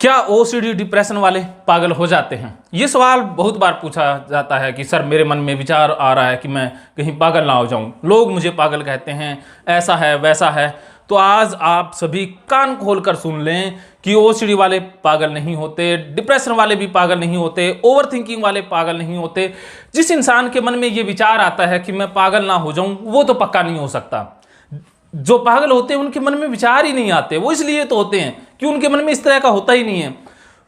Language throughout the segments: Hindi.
क्या ओसीडी डिप्रेशन वाले पागल हो जाते हैं? ये सवाल बहुत बार पूछा जाता है कि सर मेरे मन में विचार आ रहा है कि मैं कहीं पागल ना हो जाऊं, लोग मुझे पागल कहते हैं, ऐसा है वैसा है। तो आज आप सभी कान खोलकर सुन लें कि ओसीडी वाले पागल नहीं होते, डिप्रेशन वाले भी पागल नहीं होते, ओवरथिंकिंग वाले पागल नहीं होते। जिस इंसान के मन में ये विचार आता है कि मैं पागल ना हो जाऊं, वो तो पक्का नहीं हो सकता। जो पागल होते हैं उनके मन में विचार ही नहीं आते, वो इसलिए तो होते हैं कि उनके मन में इस तरह का होता ही नहीं है।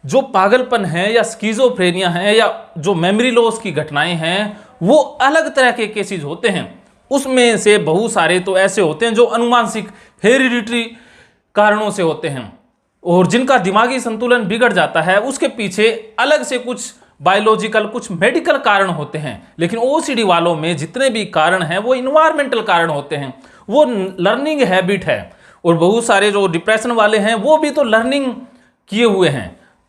जो पागलपन है या स्किज़ोफ्रेनिया है या जो मेमोरी लॉस की घटनाएं हैं, वो अलग तरह के केसेस होते हैं। उसमें से बहुत सारे तो ऐसे होते हैं जो अनुवांशिक हेरिडिटरी कारणों से होते हैं और जिनका दिमागी संतुलन बिगड़ जाता है। उसके पीछे अलग से कुछ बायोलॉजिकल, कुछ मेडिकल कारण होते हैं। लेकिन ओसीडी वालों में जितने भी कारण हैं वो इन्वायरमेंटल कारण होते हैं, वो लर्निंग हैबिट है। और बहुत सारे जो डिप्रेशन वाले हैं वो भी तो लर्निंग किए हुए हैं।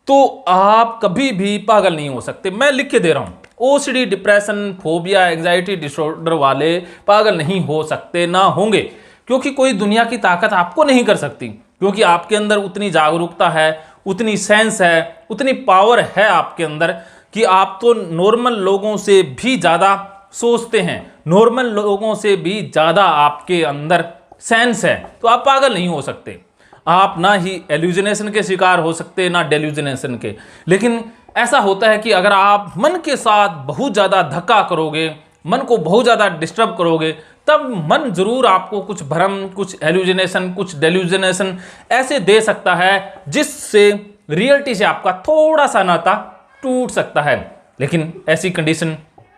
तो आप कभी भी पागल नहीं हो सकते, मैं लिख के दे रहा हूँ। OCD, depression, phobia, anxiety disorder वाले पागल नहीं हो सकते, ना होंगे, क्योंकि कोई दुनिया की ताकत आपको नहीं कर सकती, क्योंकि आपके अंदर उतनी जागरूकता है, उतनी सेंस है, उतनी पावर है आपके अंदर कि आप तो नॉर्मल लोगों से भी ज़्यादा सोचते हैं, नॉर्मल लोगों से भी ज़्यादा आपके अंदर सेंस है। तो आप पागल नहीं हो सकते। आप ना ही एल्यूजिनेशन के शिकार हो सकते, ना डेल्यूजिनेशन के। लेकिन ऐसा होता है कि अगर आप मन के साथ बहुत ज़्यादा धक्का करोगे, मन को बहुत ज़्यादा डिस्टर्ब करोगे, तब मन जरूर आपको कुछ भ्रम, कुछ एल्यूजिनेशन, कुछ डेल्यूजिनेशन ऐसे दे सकता है जिससे रियलिटी से आपका थोड़ा सा नाता टूट सकता है। लेकिन ऐसी कंडीशन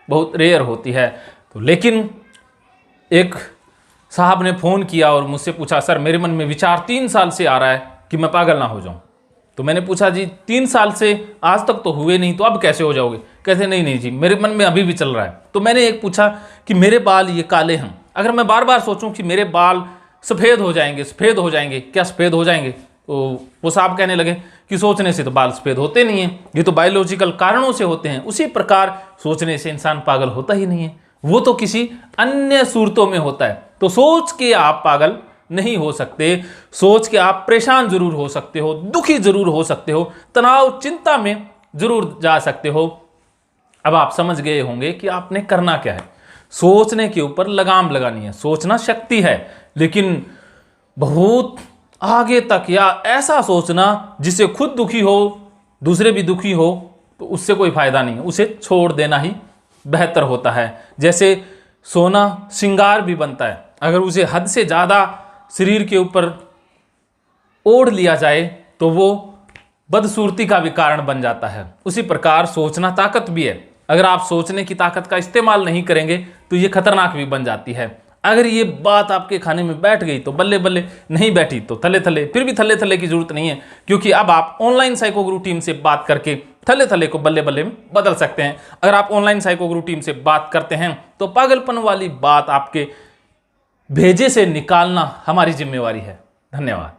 बहुत रेयर होती है। तो लेकिन एक साहब ने फ़ोन किया और मुझसे पूछा, सर मेरे मन में विचार 3 साल से आ रहा है कि मैं पागल ना हो जाऊं। तो मैंने पूछा, जी 3 साल से आज तक तो हुए नहीं, तो अब कैसे हो जाओगे? कहते नहीं नहीं जी, मेरे मन में अभी भी चल रहा है। तो मैंने एक पूछा कि मेरे बाल ये काले हैं, अगर मैं बार बार सोचूं कि मेरे बाल सफ़ेद हो जाएंगे, सफ़ेद हो जाएंगे, क्या सफ़ेद हो जाएंगे? तो वो साहब कहने लगे कि सोचने से तो बाल सफ़ेद होते नहीं हैं, ये तो बायोलॉजिकल कारणों से होते हैं। उसी प्रकार सोचने से इंसान पागल होता ही नहीं है, वो तो किसी अन्य सूरतों में होता है। तो सोच के आप पागल नहीं हो सकते। सोच के आप परेशान जरूर हो सकते हो, दुखी जरूर हो सकते हो, तनाव, चिंता में जरूर जा सकते हो। अब आप समझ गए होंगे कि आपने करना क्या है। सोचने के ऊपर लगाम लगानी है। सोचना शक्ति है, लेकिन बहुत आगे तक या ऐसा सोचना जिससे खुद दुखी हो, दूसरे भी दुखी हो, तो उससे कोई फायदा नहीं है। उसे छोड़ देना ही बेहतर होता है। जैसे सोना श्रृंगार भी बनता है, अगर उसे हद से ज़्यादा शरीर के ऊपर ओढ़ लिया जाए तो वो बदसूरती का भी कारण बन जाता है। उसी प्रकार सोचना ताकत भी है। अगर आप सोचने की ताकत का इस्तेमाल नहीं करेंगे तो ये खतरनाक भी बन जाती है। अगर ये बात आपके खाने में बैठ गई तो बल्ले बल्ले, नहीं बैठी तो थले थले। फिर भी थले थले की जरूरत नहीं है, क्योंकि अब आप ऑनलाइन साइकोगुरु टीम से बात करके थले थले को बल्ले बल्ले में बदल सकते हैं। अगर आप ऑनलाइन साइकोगुरु टीम से बात करते हैं तो पागलपन वाली बात आपके भेजे से निकालना हमारी जिम्मेवारी है। धन्यवाद।